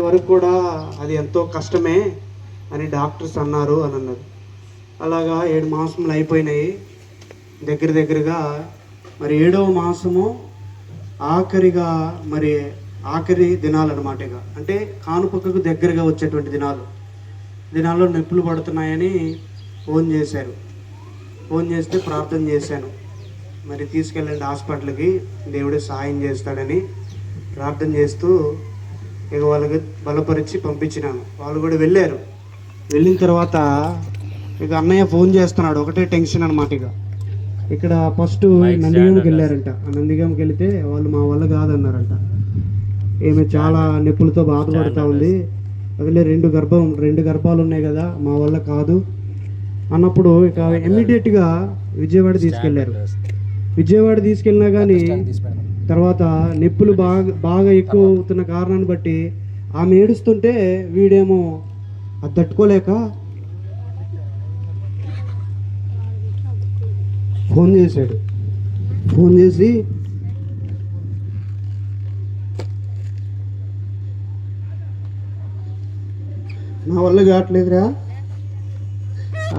వరకు కూడా అది ఎంతో కష్టమే అని డాక్టర్స్ అన్నారు అని అన్నారు. అలాగా 7 మాసములు అయిపోయినాయి. దగ్గరగా మరి 7వ మాసము ఆఖరి దినాలు అనమాట. ఇక అంటే కానుపక్కకు దగ్గరగా వచ్చేటువంటి దినాల్లో నొప్పులు పడుతున్నాయని ఫోన్ చేశారు. ఫోన్ చేస్తే ప్రార్థన చేశాను. మరి తీసుకెళ్ళండి హాస్పిటల్కి, దేవుడే సహాయం చేస్తాడని ప్రార్థన చేస్తూ ఇక వాళ్ళకి బలపరిచి పంపించినాను. వాళ్ళు కూడా వెళ్ళారు. వెళ్ళిన తర్వాత ఇక అన్నయ్య ఫోన్ చేస్తున్నాడు. ఒకటే టెన్షన్ అనమాట. ఇక్కడ ఫస్ట్ నందిగామకి వెళ్ళారంట. ఆ నందిగామకి వెళితే వాళ్ళు మా వల్ల కాదన్నారంట. ఈమె చాలా నొప్పులతో బాధపడుతూ ఉంది. అదిలే రెండు గర్భాలు ఉన్నాయి కదా, మా వల్ల కాదు అన్నప్పుడు ఇక ఇమ్మీడియట్గా విజయవాడ తీసుకెళ్ళినా కానీ తర్వాత నొప్పులు బాగా ఎక్కువ అవుతున్న కారణాన్ని బట్టి ఆమె ఏడుస్తుంటే వీడేమో అది తట్టుకోలేక ఫోన్ చేశాడు. ఫోన్ చేసి నా వల్ల కావట్లేదురా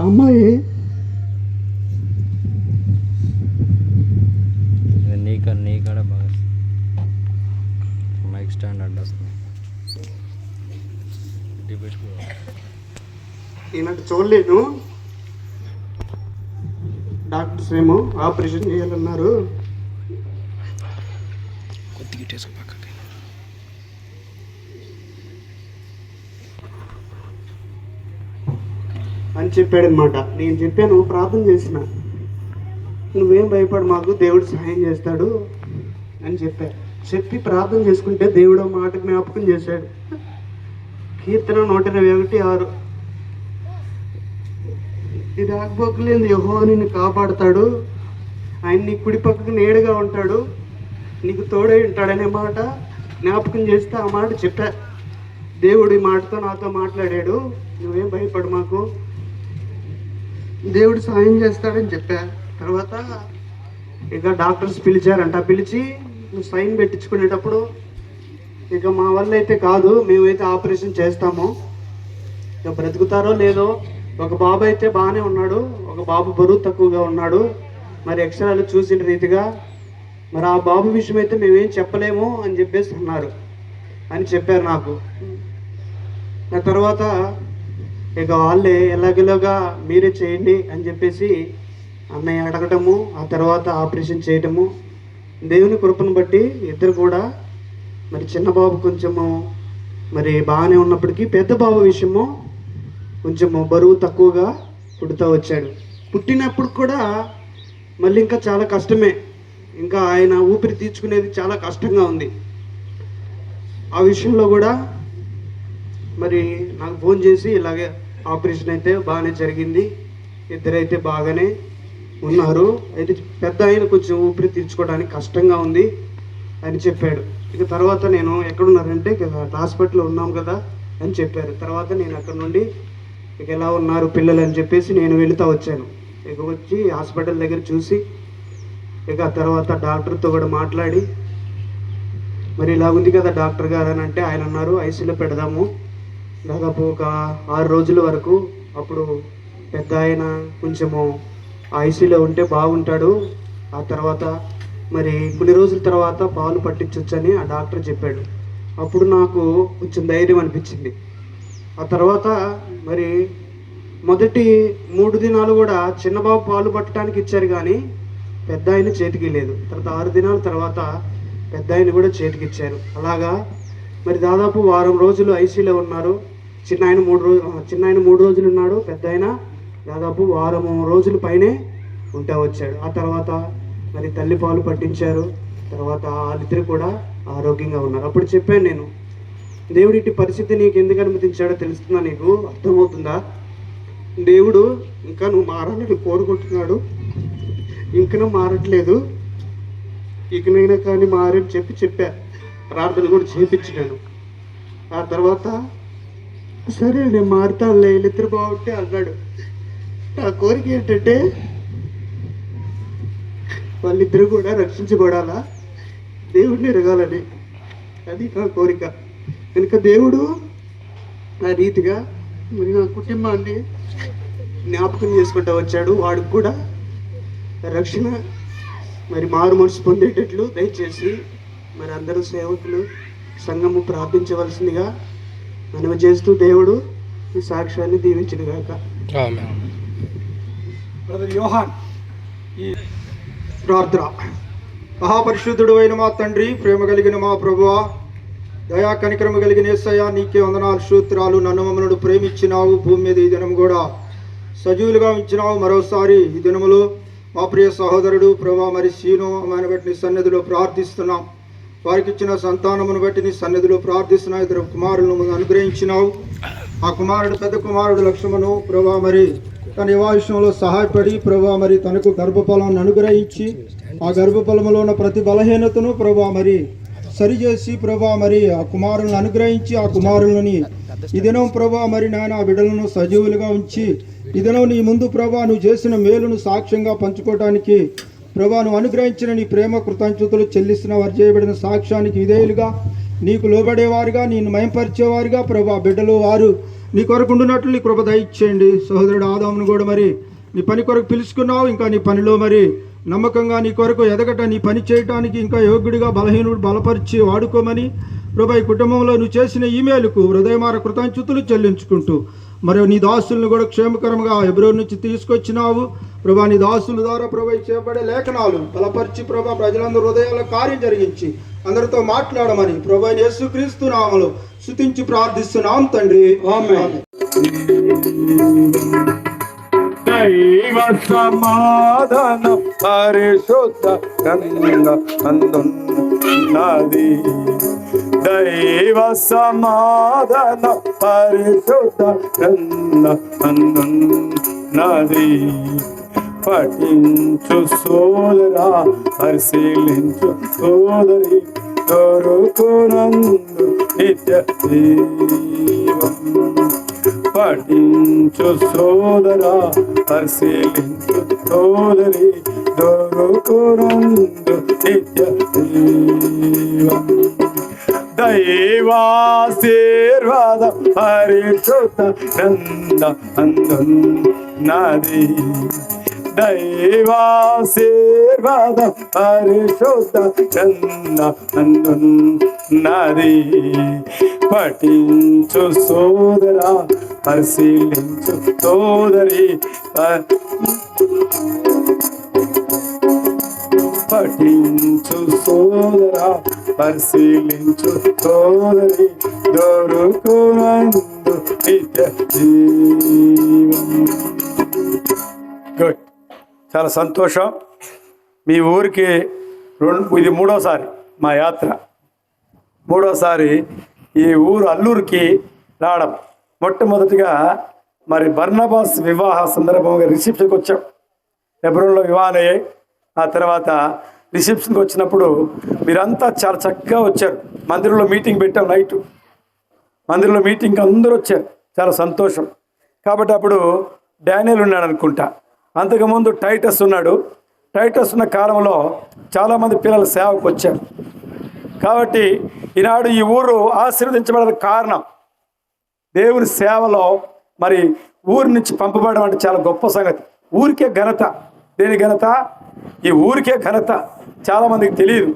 అమ్మాయి, నీకాడ బాగా మైక్ స్టాండ్ అడ్డొస్తుంది. ఈయనట్టు చూడలేను. డాక్టర్స్ ఏమో ఆపరేషన్ చేయాలన్నారు. అని చెప్పాడనమాట. నేను చెప్పాను, ప్రార్థన చేసిన, నువ్వేం భయపడు, మాకు దేవుడు సహాయం చేస్తాడు అని చెప్పి ప్రార్థన చేసుకుంటే దేవుడు మాట జ్ఞాపకం చేశాడు. కీర్తన 121:6, ఇది ఆగబోకలేదు, యెహోవా నిన్ను కాపాడుతాడు, ఆయన నీ కుడి పక్కకు నేడుగా ఉంటాడు, నీకు తోడై ఉంటాడనే మాట జ్ఞాపకం చేస్తే ఆ మాట చెప్పా. దేవుడు ఈ మాటతో నాతో మాట్లాడాడు, నువ్వేం భయపడు, మాకు దేవుడు సాయం చేస్తాడని చెప్పా. తర్వాత ఇక డాక్టర్స్ పిలిచారంట. పిలిచి నువ్వు సైన్ పెట్టించుకునేటప్పుడు ఇక మా వల్ల అయితే కాదు, మేమైతే ఆపరేషన్ చేస్తాము, ఇక బ్రతుకుతారో లేదో. ఒక బాబు అయితే బాగానే ఉన్నాడు, ఒక బాబు బరువు తక్కువగా ఉన్నాడు, మరి అక్షరాలు చూసిన రీతిగా మరి ఆ బాబు విషయం అయితే మేమేం చెప్పలేము అని చెప్పేసి అన్నారు అని చెప్పారు నాకు. ఆ తర్వాత ఇక వాళ్ళే ఎలాగెలాగా మీరే చేయండి అని చెప్పేసి అన్నయ్య అడగటము, ఆ తర్వాత ఆపరేషన్ చేయటము. దేవుని కృపను బట్టి ఇద్దరు కూడా మరి చిన్న బాబు కొంచెము మరి బాగానే ఉన్నప్పటికీ పెద్ద బాబు విషయము కొంచెము బరువు తక్కువగా పుడుతూ వచ్చాడు. పుట్టినప్పుడు కూడా మళ్ళీ ఇంకా చాలా కష్టమే, ఇంకా ఆయన ఊపిరి తీర్చుకునేది చాలా కష్టంగా ఉంది. ఆ విషయంలో కూడా మరి నాకు ఫోన్ చేసి ఇలాగే ఆపరేషన్ అయితే బాగానే జరిగింది, ఇద్దరైతే బాగానే ఉన్నారు, అయితే పెద్ద ఆయన కొంచెం ఊపిరి తీర్చుకోవడానికి కష్టంగా ఉంది అని చెప్పాడు. ఇక తర్వాత నేను ఎక్కడున్నారంటే ఇక హాస్పిటల్లో ఉన్నాం కదా అని చెప్పారు. తర్వాత నేను అక్కడ నుండి ఇక ఎలా ఉన్నారు పిల్లలు అని చెప్పేసి నేను వెళుతూ వచ్చాను. ఇక వచ్చి హాస్పిటల్ దగ్గర చూసి ఇక తర్వాత డాక్టర్తో కూడా మాట్లాడి మరి ఇలా ఉంది కదా డాక్టర్ గారు అని అంటే ఆయన అన్నారు, ఐసీలో పెడదాము దాదాపు ఒక 6 రోజుల వరకు, అప్పుడు పెద్ద ఆయన కొంచెము ఐసీలో ఉంటే బాగుంటాడు, ఆ తర్వాత మరి కొన్ని రోజుల తర్వాత పాలు పట్టించొచ్చని ఆ డాక్టర్ చెప్పాడు. అప్పుడు నాకు కొంచెం ధైర్యం అనిపించింది. ఆ తర్వాత మరి మొదటి 3 దినాలు కూడా చిన్నబాబు పాలు పట్టడానికి ఇచ్చారు కానీ పెద్ద ఆయన చేతికి లేదు. తర్వాత 6 దినాల తర్వాత పెద్ద ఆయన కూడా చేతికి ఇచ్చారు. అలాగా మరి దాదాపు వారం రోజులు ఐసీలో ఉన్నారు. చిన్న ఆయన 3 రోజులు ఉన్నాడు, పెద్ద ఆయన దాదాపు వారం రోజుల పైనే ఉంటా వచ్చాడు. ఆ తర్వాత మరి తల్లి పాలు పట్టించారు. తర్వాత వాళ్ళిద్దరు కూడా ఆరోగ్యంగా ఉన్నారు. అప్పుడు చెప్పాను నేను, దేవుడి ఇట్టి పరిస్థితి నీకు ఎందుకు అనుమతించాడో తెలుస్తుందా, నీకు అర్థమవుతుందా? దేవుడు ఇంకా నువ్వు మారాలని కోరుకుంటున్నాడు, ఇంకా మారట్లేదు, ఇకనైనా కానీ మారని చెప్పా. ప్రార్థన కూడా చేపించినాను. ఆ తర్వాత సరే నేను మారుతానులే, వీళ్ళిద్దరు బాగుంటే అన్నాడు. నా కోరిక ఏంటంటే వాళ్ళిద్దరూ కూడా రక్షించబడాలా, దేవుడిని ఎరగాలని, అది నా కోరిక. కనుక దేవుడు ఆ రీతిగా మరి నా కుటుంబాన్ని జ్ఞాపకం చేసుకుంటూ వచ్చాడు. వాడికి కూడా రక్షణ మరి మారు మనసు పొందేటట్లు దయచేసి మరి అందరూ సేవకులు సంఘము ప్రార్థించవలసిందిగా మనవి చేస్తూ దేవుడు ఈ సాక్ష్యాన్ని దీవించునుగాక. బ్రదర్ యోహాన్ ప్రార్థన. మహాపరిశుద్ధుడు అయిన మా తండ్రి, ప్రేమ కలిగిన మా ప్రభువా, దయా కనికరము కలిగిన యేసయ్యా, నీకే వందనాలు స్తోత్రాలు. నన్ను మమ్మల్ని ప్రేమించినావు, భూమి మీద ఈ దినం కూడా సజీవులుగా ఉంచినావు. మరోసారి ఈ దినములో మా ప్రియ సహోదరుడు ప్రభా మరి సీను ఆయన బట్టి నీ సన్నిధిలో ప్రార్థిస్తున్నాం. వారికి ఇచ్చిన సంతానమును బట్టి నీ సన్నిధిలో ప్రార్థిస్తున్నాం. ఇద్దరు కుమారులను అనుగ్రహించినావు. ఆ కుమారుడు పెద్ద కుమారుడు లక్ష్మణు ప్రభా మరి తన వివాహంలో సహాయపడి ప్రభా మరి తనకు గర్భఫలాన్ని అనుగ్రహించి ఆ గర్భఫలంలో ఉన్న ప్రతి బలహీనతను ప్రభా మరి సరిచేసి ప్రభా మరి ఆ కుమారులను అనుగ్రహించి ఆ కుమారులని ఈ దినం ప్రభా మరి నాయన ఆ బిడ్డలను సజీవులుగా ఉంచి ఈ దినం నీ ముందు ప్రభా నువ్వు చేసిన మేలును సాక్ష్యంగా పంచుకోవడానికి ప్రభా నువ్వు అనుగ్రహించిన నీ ప్రేమ కృతజ్ఞతలు చెల్లిస్తున్న వారు చేయబడిన సాక్ష్యానికి విధేయులుగా నీకు లోబడేవారుగా నేను మయంపరిచేవారుగా ప్రభా బిడ్డలు వారు నీ కొరకు ఉండునట్లు నీ కృప దయచేయండి. సహోదరుడు ఆదామును కూడా మరి నీ పని కొరకు పిలుచుకున్నావు. ఇంకా నీ పనిలో మరి నమ్మకంగా నీ కొరకు ఎదగట నీ పని చేయటానికి ఇంకా యోగ్యుడిగా బలహీనుడు బలపరిచి వాడుకోమని ప్రభా ఈ కుటుంబంలో నువ్వు చేసిన ఈమెయిల్కు హృదయమార కృతజ్ఞతలు చెల్లించుకుంటూ మరి నీ దాసులను కూడా క్షేమకరంగా హెబ్రోను నుంచి తీసుకొచ్చినావు ప్రభా. నీ దాసుల ద్వారా ప్రభా చేయబడే లేఖనాలు బలపరిచి ప్రభా ప్రజలందరూ హృదయాల్లో కార్యం జరిగించి అందరితో మాట్లాడమని ప్రభా యేసుక్రీస్తు నామములో స్తుతించి ప్రార్థిస్తున్నాం తండ్రి, ఆమేన్. దైవ సమాధాన పరిశుద్ధ అందున్నది. దైవ సమాధాన పరిశుద్ధ అందున్నది. పఠించు సోదరా, పరిశీలించు సోదరి, దొరుకునందు నిత్య జీవం. పఠించు సోదరా, పరిశీలించు సోదరి, దొరుకునందు నిత్య జీవం. దైవాశీర్వాద పరిశుద్ధ గ్రంథ అందున్నది. దైవాశీర్వాద పరిశుద్ధ గ్రంథ అందున్నది. పఠించు సోదరా, పరిశీలించు సోదరి, పఠించు సోదరా, పరిశీలించు సోదరి, దొరుకునందు నిత్య జీవం. గుడ్, చాలా సంతోషం. మీ ఊరికి ఇది మూడోసారి మా యాత్ర. మూడోసారి ఈ ఊరు అల్లూరుకి రావడం. మొట్టమొదటిగా మరి బర్నబాస్ వివాహ సందర్భంగా రిసెప్షన్కి వచ్చాం. హెబ్రోన్లో వివాహం అయ్యాయి. ఆ తర్వాత రిసెప్షన్కి వచ్చినప్పుడు మీరంతా చాలా చక్కగా వచ్చారు. మందిరంలో మీటింగ్ పెట్టాం. నైటు మందిరంలో మీటింగ్కి అందరూ వచ్చారు. చాలా సంతోషం. కాబట్టి అప్పుడు డానియల్ ఉన్నాడు అనుకుంటా. అంతకుముందు టైటస్ ఉన్నాడు. టైటస్ ఉన్న కాలంలో చాలామంది పిల్లలు సేవకు వచ్చారు. కాబట్టి ఈనాడు ఈ ఊరు ఆశీర్వదించబడడానికి కారణం దేవుని సేవలో మరి ఊరి నుంచి పంపబడడం అంటే చాలా గొప్ప సంగతి. ఊరికే ఘనత. దేని ఘనత? ఈ ఊరికే ఘనత. చాలామందికి తెలియదు.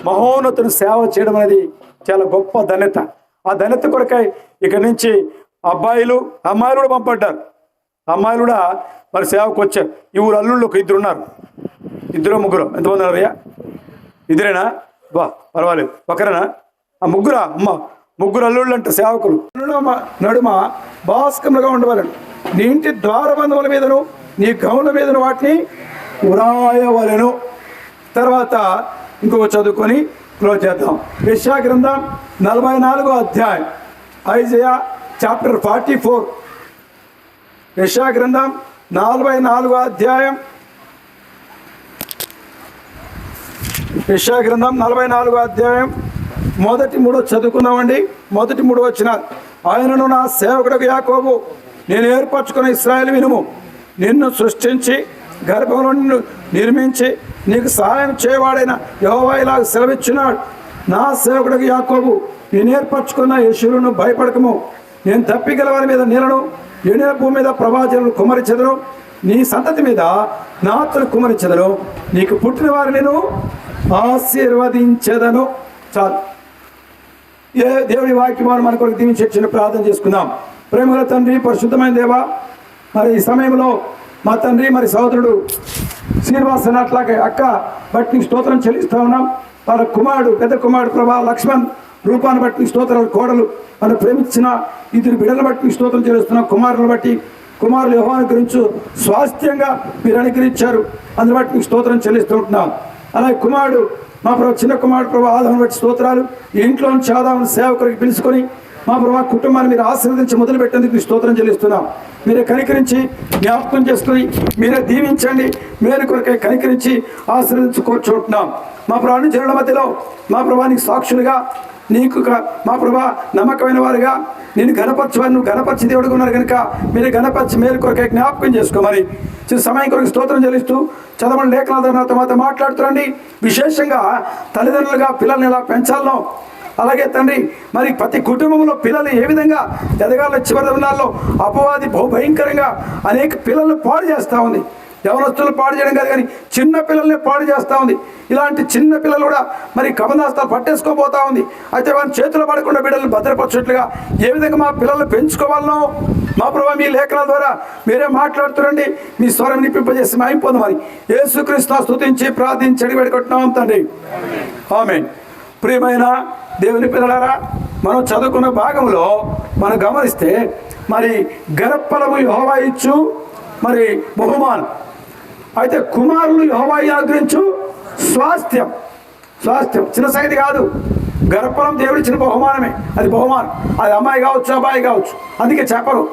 మహోన్నతుని సేవ చేయడం అనేది చాలా గొప్ప ధన్యత. ఆ ధన్యత కొరకై ఇక్కడి నుంచి అబ్బాయిలు అమ్మాయిలు కూడా పంపడ్డారు. అమ్మాయిలు కూడా మరి సేవకు వచ్చారు. ఈ ఊరు అల్లుళ్ళు ఒక ఇద్దరు ఉన్నారు. ఇద్దరు ముగ్గురు ఎంతమంది ఉన్నారయ్యా? ఇద్దరేనా? బా పర్వాలేదు. ఒకరేనా? ఆ ముగ్గురా? అమ్మ ముగ్గురు అల్లుళ్ళు అంటే సేవకులు. నడుమ భాస్కములుగా ఉండవాలని నీ ఇంటి ద్వారబంధముల మీదను నీ గౌల మీదను వాటిని ఉరాయవలెను. తర్వాత ఇంకొక చదువుకొని క్లోజ్ చేద్దాం. యెషయా గ్రంథం 44వ అధ్యాయం. Isaiah chapter 44. యెషయా గ్రంథం 44వ అధ్యాయం. యెషయా గ్రంథం 44వ అధ్యాయం మొదటి 3 చదువుకుందామండి. మొదటి 3 వచనాలు. ఆయనను నా సేవకుడకు యాకోబు, నేను ఏర్పరచుకున్న ఇశ్రాయేలు వినుము. నిన్ను సృష్టించి గర్భంలో నిన్ను నిర్మించి నీకు సహాయం చేయవాడైన యెహోవా ఇలాగ సెలవిచ్చున్నాడు. నా సేవకుడికి యాకోబు, నేను ఏర్పరచుకున్న యెషూరును భయపడకము. నేను తప్పిగల వారి మీద నీళ్లను, ఎండిన భూమి మీద ప్రవాహజలను కుమ్మరించెదను. నీ సంతతి మీద నా ఆత్మను కుమ్మరించెదను. నీకు పుట్టిన వారిని నేను ఆశీర్వదించెదను. చాలు. దేవుడి వాక్యమాను మన కొరకు దీవించి చిన్న ప్రార్థన చేసుకుందాం. ప్రేమగల తండ్రి, పరిశుద్ధమైన దేవా, మరి ఈ సమయంలో మా తండ్రి మరి సహోదరుడు శ్రీనివాస్ అన్నట్లాగే అక్క బట్టి స్తోత్రం చెల్లిస్తూ ఉన్నాం. వాళ్ళ కుమారుడు, పెద్ద కుమారుడు ప్రభా లక్ష్మణ్ రూపాన్ని బట్టి స్తోత్రాలు, కోడలు మనం ప్రేమించిన ఇద్దరు బిడ్డలను బట్టి స్తోత్రం చెల్లిస్తున్నాం. కుమారులను బట్టి, కుమారులు యెహోవాను గురించి స్వాస్థ్యంగా మీరు అనుగ్రహించారు, అందుని బట్టి మీకు స్తోత్రం చెల్లిస్తూ ఉంటున్నాం. అలాగే కుమారుడు మా ప్రభు, చిన్న కుమారుడు ప్రభు ఆదామును బట్టి స్తోత్రాలు. ఈ ఇంట్లో నుంచి ఆదామును సేవకుడికి పిలుచుకొని మా ప్రభు కుటుంబాన్ని మీరు ఆశీర్వదించి మొదలుపెట్టేందుకు మీకు స్తోత్రం చెల్లిస్తున్నాం. మీరే కనికరించి జ్ఞాపకం చేసుకుని మీరే దీవించండి. మేలు కొరకే కనికరించి ఆశీర్వదించుకోచుంటున్నాం. మా ప్రభు అన్ని జనుల మధ్యలో మా ప్రభానికి సాక్షులుగా నీకు మా ప్రభా నమ్మకమైన వారుగా నేను గణపరచవారు, నువ్వు గణపరిచి దేవుడుగా ఉన్నారు కనుక మీరే గణపరిచి మేలు కొరకే జ్ఞాపకం చేసుకోమని చిన్న సమయం కొరకు స్తోత్రం చెల్లిస్తూ చదవని లేఖనాల ద్వారా నాతో మాతో మాట్లాడుతున్నాండి. విశేషంగా తల్లిదండ్రులుగా పిల్లల్ని ఎలా పెంచాలనో, అలాగే తండ్రి మరి ప్రతి కుటుంబంలో పిల్లలు ఏ విధంగా ఎదగాల చివరి దినాల్లో అపవాది భయంకరంగా అనేక పిల్లల్ని పాడు చేస్తూ ఉంది. యవనస్తులను పాడు చేయడం కాదు కానీ చిన్న పిల్లల్ని పాడు చేస్తూ ఉంది. ఇలాంటి చిన్న పిల్లలు కూడా మరి కబంధాస్తాలు పట్టేసుకోబోతూ ఉంది. అయితే వారి చేతిలో పడకుండా బిడ్డలను భద్రపరచుట్లుగా ఏ విధంగా మా పిల్లల్ని పెంచుకోవాలనో మా ప్రభావ మీ లేఖనాల ద్వారా మీరే మాట్లాడుతురండి. మీ స్వరం నింపింపజేసి మాయం పొందమని యేసుక్రీస్తు స్తుతించి ప్రార్థించి అడిగి పెట్టుకుంటున్నాం తండ్రి. ఆమేన్. ప్రియమైన దేవుని పిల్లలారా, మనం చదువుకున్న భాగంలో మనం గమనిస్తే మరి గర్భఫలము యెహోవా ఇచ్చు మరి బహుమానం. అయితే కుమారులు యెహోవా అనుగ్రహించు స్వాస్థ్యం. స్వాస్థ్యం చిన్న సంగతి కాదు. గర్భఫలం దేవుడిచ్చిన బహుమానమే. అది బహుమానం. అది అమ్మాయి కావచ్చు, అబ్బాయి కావచ్చు. అందుకే చెప్పరు.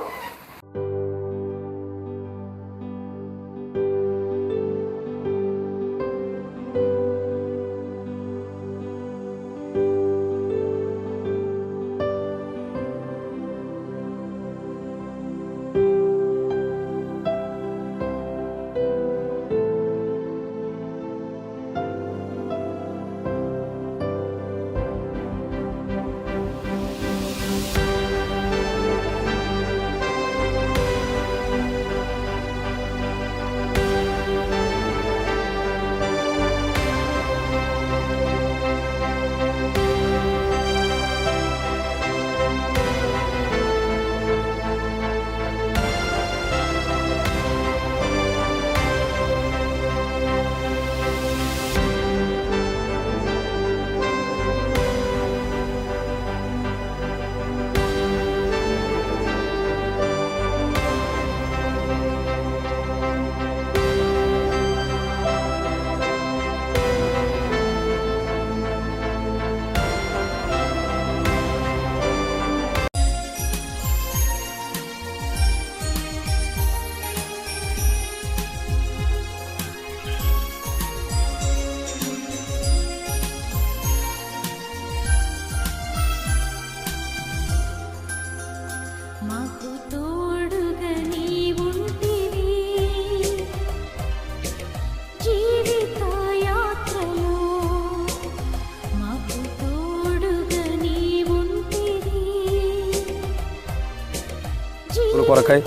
కొరకై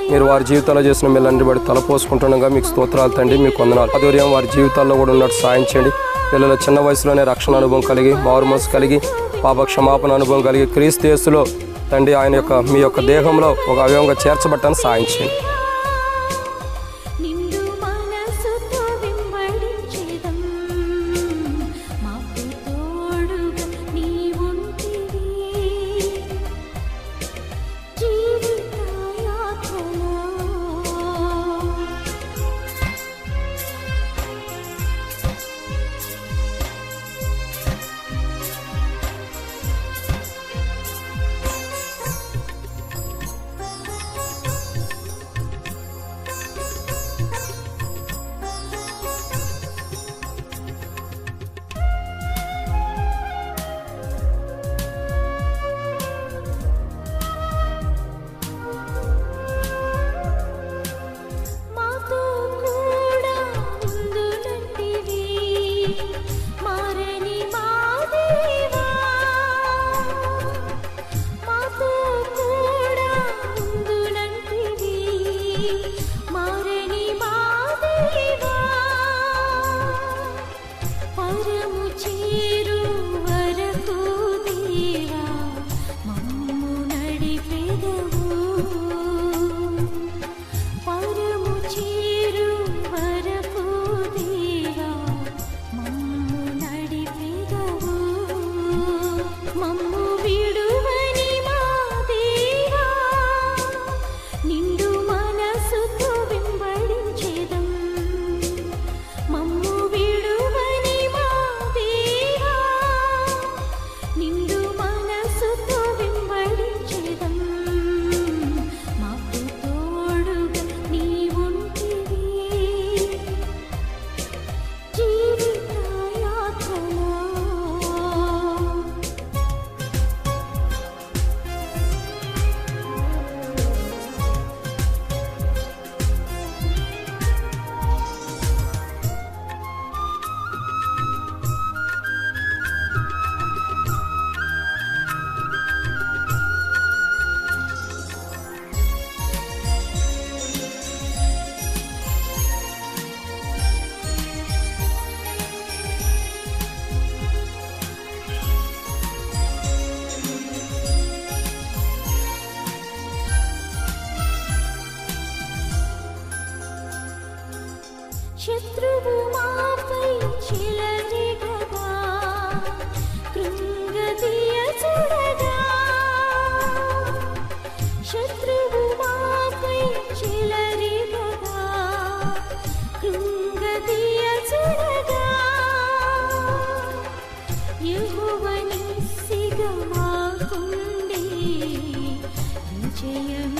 మీరు వారి జీవితాల్లో చేసిన మేలన్నీ బట్టి తలపోసుకుంటుండగా మీకు స్తోత్రాలు తండ్రి, మీకు వందనాలు. ఆధ్వర్యం వారి జీవితాల్లో కూడా ఉన్నట్టు సాయం చేయండి. పిల్లల చిన్న వయసులోనే రక్షణ అనుభవం కలిగి, మారు మనసు కలిగి, పాప క్షమాపణ అనుభవం కలిగి, క్రీస్తు యేసులో తండ్రి ఆయన యొక్క మీ యొక్క దేహంలో ఒక అవయవంగా చేర్చబట్టని సాయం చేయండి.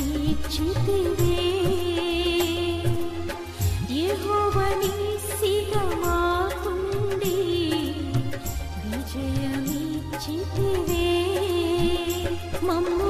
విజయమిచ్చితివే యెహోవా నిస్సిగా మాకుండి విజయమిచ్చితివే మమ్ము